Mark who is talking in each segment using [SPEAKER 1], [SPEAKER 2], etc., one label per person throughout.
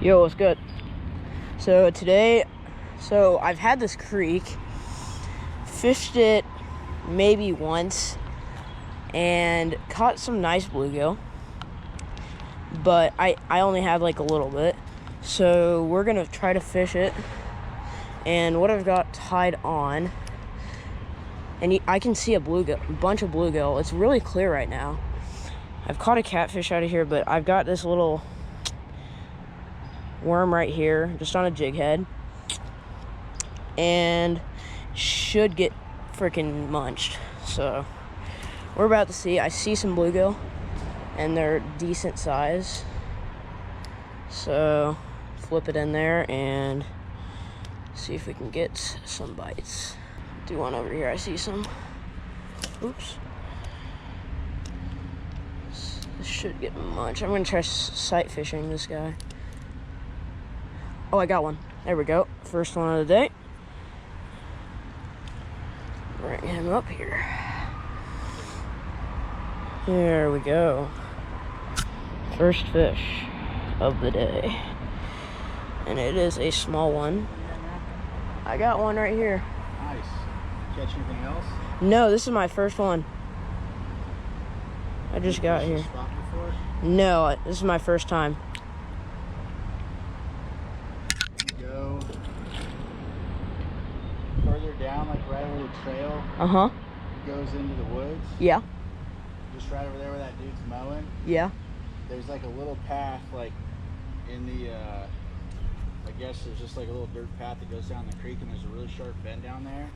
[SPEAKER 1] Yo, what's good? So today, I've had this creek, fished it maybe once, and caught some nice bluegill, but I only had like a little bit. So we're gonna try to fish it, and what I've got tied on, and I can see a bunch of bluegill. It's really clear right now. I've caught a catfish out of here, but I've got this little worm right here, just on a jig head, and should get freaking munched. So we're about to see. I see some bluegill, and they're decent size. So flip it in there and see if we can get some bites. Do one over here. I see some. Oops. This should get munched. I'm gonna try sight fishing this guy. Oh, I got one. There we go. First one of the day. Bring him up here. There we go. First fish of the day. And it is a small one. I got one right here.
[SPEAKER 2] Nice. Catch anything else?
[SPEAKER 1] No, this is my first one. I just got here.
[SPEAKER 2] Spot before?
[SPEAKER 1] No, this is my first time.
[SPEAKER 2] Go further down, like right where the trail goes into the woods.
[SPEAKER 1] Yeah.
[SPEAKER 2] Just right over there where that dude's mowing.
[SPEAKER 1] Yeah.
[SPEAKER 2] There's like a little path, like in the, I guess there's just like a little dirt path that goes down the creek, and there's a really sharp bend down there.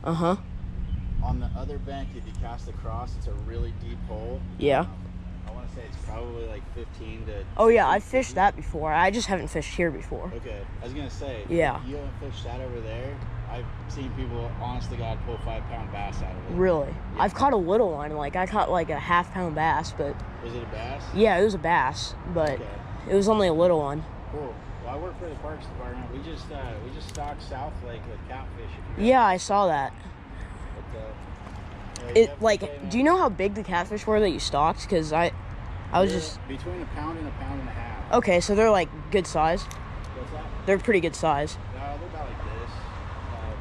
[SPEAKER 2] On the other bank, if you cast across, it's a really deep hole.
[SPEAKER 1] Yeah.
[SPEAKER 2] I want to say it's probably like 15 to...
[SPEAKER 1] Oh yeah, I've fished that before. I just haven't fished here before.
[SPEAKER 2] Okay, I was gonna say,
[SPEAKER 1] yeah,
[SPEAKER 2] you haven't fished that over there. I've seen people, honest to God, pull 5-pound bass out of it.
[SPEAKER 1] Really?
[SPEAKER 2] Yeah.
[SPEAKER 1] I've caught a little one. Like I caught like a half-pound bass, but...
[SPEAKER 2] Was it a bass?
[SPEAKER 1] Yeah, it was a bass, but
[SPEAKER 2] okay.
[SPEAKER 1] It was only a little one.
[SPEAKER 2] Cool. Well, I work for the Parks Department. We just stock South Lake with catfish.
[SPEAKER 1] Yeah, I saw that.
[SPEAKER 2] But,
[SPEAKER 1] it like, do you know how big the catfish were that you stocked? Because I was just
[SPEAKER 2] between a pound and a half.
[SPEAKER 1] Okay, so they're like good size.
[SPEAKER 2] What's that?
[SPEAKER 1] They're pretty good size.
[SPEAKER 2] They're about like this,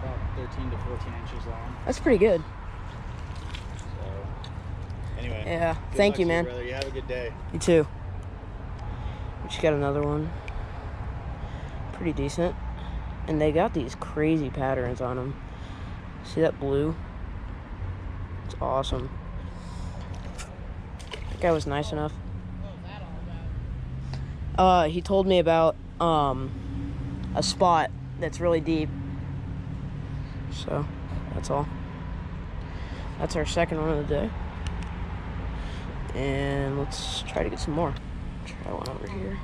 [SPEAKER 2] about 13 to 14 inches long.
[SPEAKER 1] That's pretty good.
[SPEAKER 2] So, anyway.
[SPEAKER 1] Yeah. Thank you, man.
[SPEAKER 2] Brother. You have a good day.
[SPEAKER 1] You too. We just got another one. Pretty decent, and they got these crazy patterns on them. See that blue? It's awesome. That guy was nice enough. He told me about a spot that's really deep. So that's all. That's our second one of the day, and let's try to get some more. Try one over here.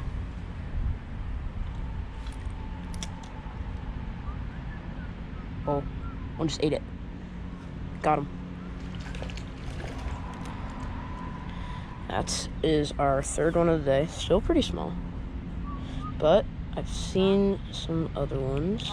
[SPEAKER 1] Oh, one just ate it. Got him. That is our third one of the day. Still pretty small, but I've seen some other ones.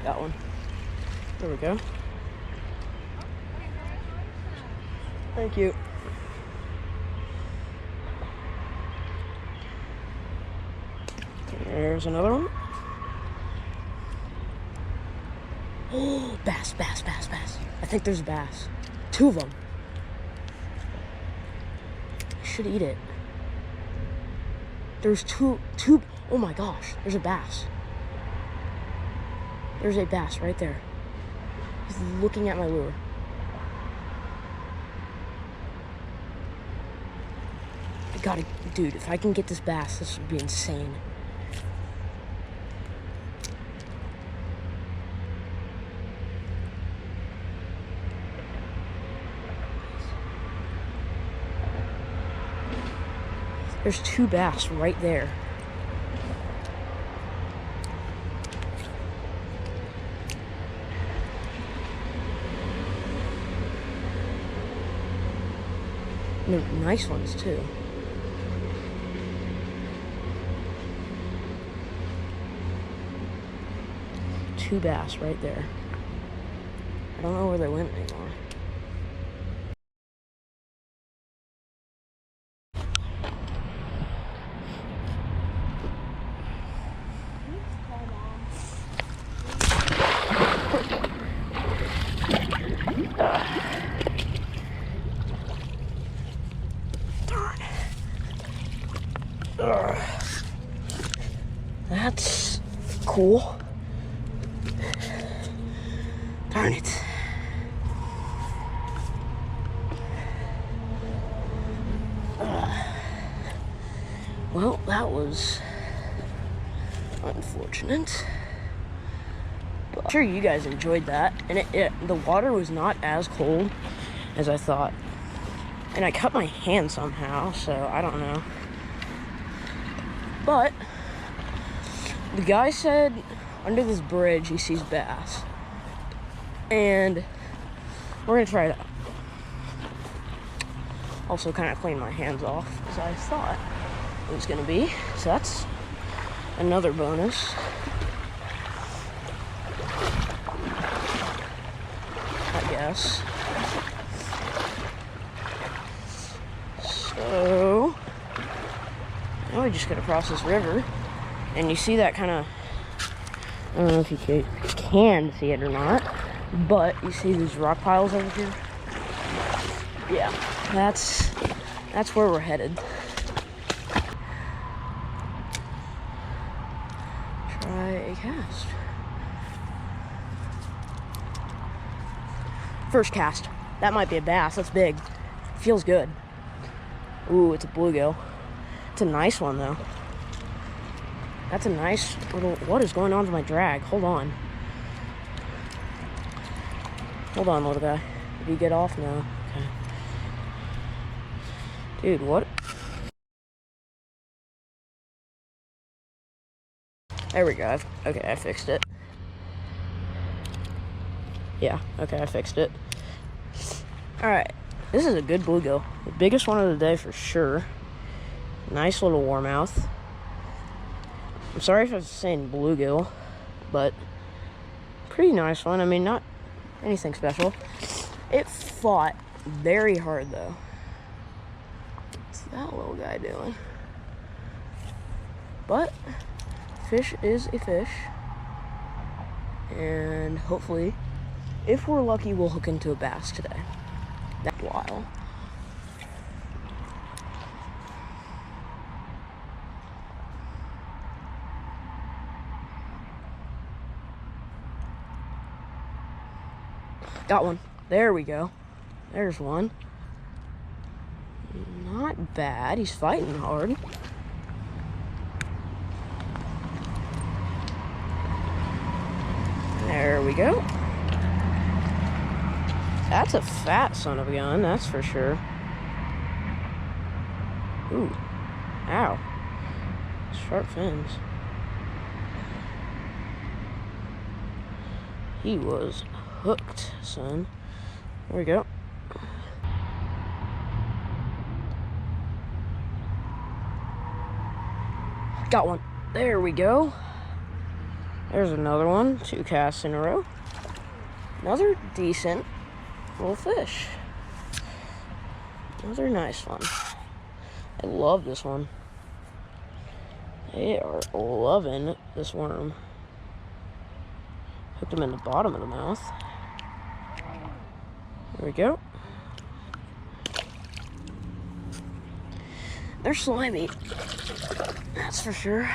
[SPEAKER 1] Got one. There we go. Thank you. There's another one. Oh, bass. I think there's a bass. Two of them. I should eat it. There's two. Oh my gosh, there's a bass. There's a bass right there. He's looking at my lure. I gotta, dude, if I can get this bass, this would be insane. There's two bass right there. And they're nice ones too. Two bass right there. I don't know where they went anymore. Darn. That's cool. Darn it. Well, that was unfortunate. But I'm sure you guys enjoyed that. And the water was not as cold as I thought. And I cut my hand somehow, so I don't know. But the guy said under this bridge he sees bass. And we're gonna try it out. Also kind of clean my hands off as I thought it was gonna be. So that's another bonus. I guess. So now we just gotta cross this river. And you see that kind of, I don't know if you can see it or not, but you see these rock piles over here? Yeah, that's where we're headed. Try a cast. First cast. That might be a bass. That's big. Feels good. Ooh, it's a bluegill. It's a nice one though. That's a nice little... What is going on with my drag? Hold on. Hold on, little guy. Did you get off now? Okay. Dude, what? There we go. Okay, I fixed it. Yeah, okay, I fixed it. Alright. This is a good bluegill. The biggest one of the day for sure. Nice little warmouth. I'm sorry if I was saying bluegill, but pretty nice one. I mean, not anything special. It fought very hard, though. What's that little guy doing? But fish is a fish. And hopefully, if we're lucky, we'll hook into a bass today. That's wild. Got one. There we go. There's one. Not bad. He's fighting hard. There we go. That's a fat son of a gun, that's for sure. Ooh. Ow. Sharp fins. He was hooked, son. There we go. Got one. There we go. There's another one. 2 casts in a row. Another decent little fish. Another nice one. I love this one. They are loving this worm. Hooked him in the bottom of the mouth. There we go. They're slimy. That's for sure.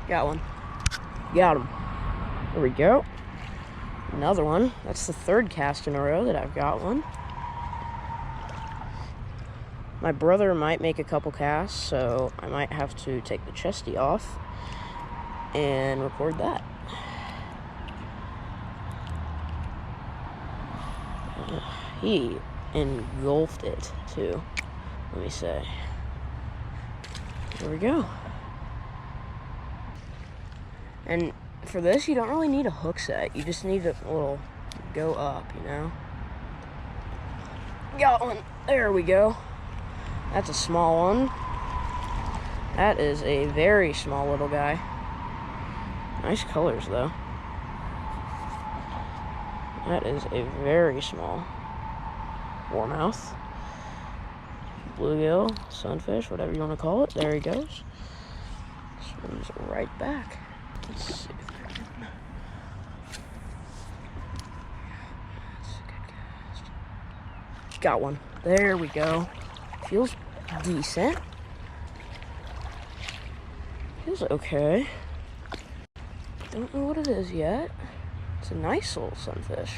[SPEAKER 1] Got one. Got him. There we go. Another one. That's the 3rd cast in a row that I've got one. My brother might make a couple casts, so I might have to take the chesty off and record that. He engulfed it too. Let me say. There we go. And for this, you don't really need a hook set. You just need a little go up, you know? Got one. There we go. That's a small one. That is a very small little guy. Nice colors, though. That is a very small warmouth. Bluegill, sunfish, whatever you want to call it. There he goes. Swims right back. Let's see if I can... That's a good cast. Got one. There we go. Feels decent. Feels okay. Don't know what it is yet. It's a nice little sunfish.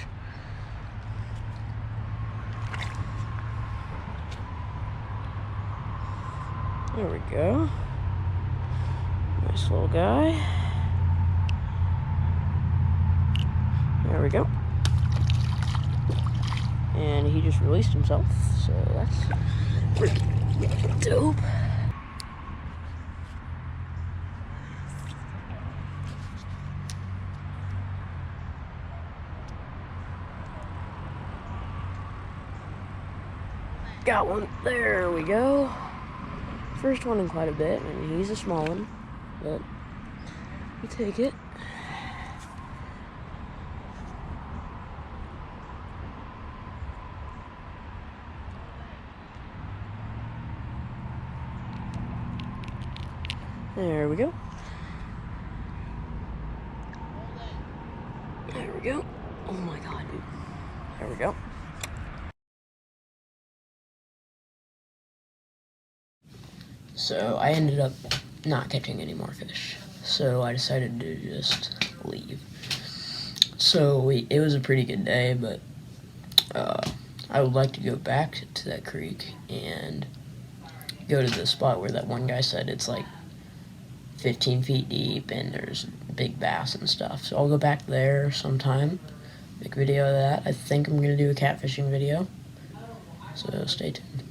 [SPEAKER 1] There we go. Nice little guy. There we go. And he just released himself, so that's pretty dope. Got one. There we go. First one in quite a bit, and he's a small one, but we take it. There we go. There we go. Oh my god, dude. There we go. So I ended up not catching any more fish. So I decided to just leave. So it was a pretty good day, but I would like to go back to that creek and go to the spot where that one guy said it's like 15 feet deep and there's big bass and stuff. So I'll go back there sometime, make a video of that. I think I'm going to do a catfishing video. So stay tuned.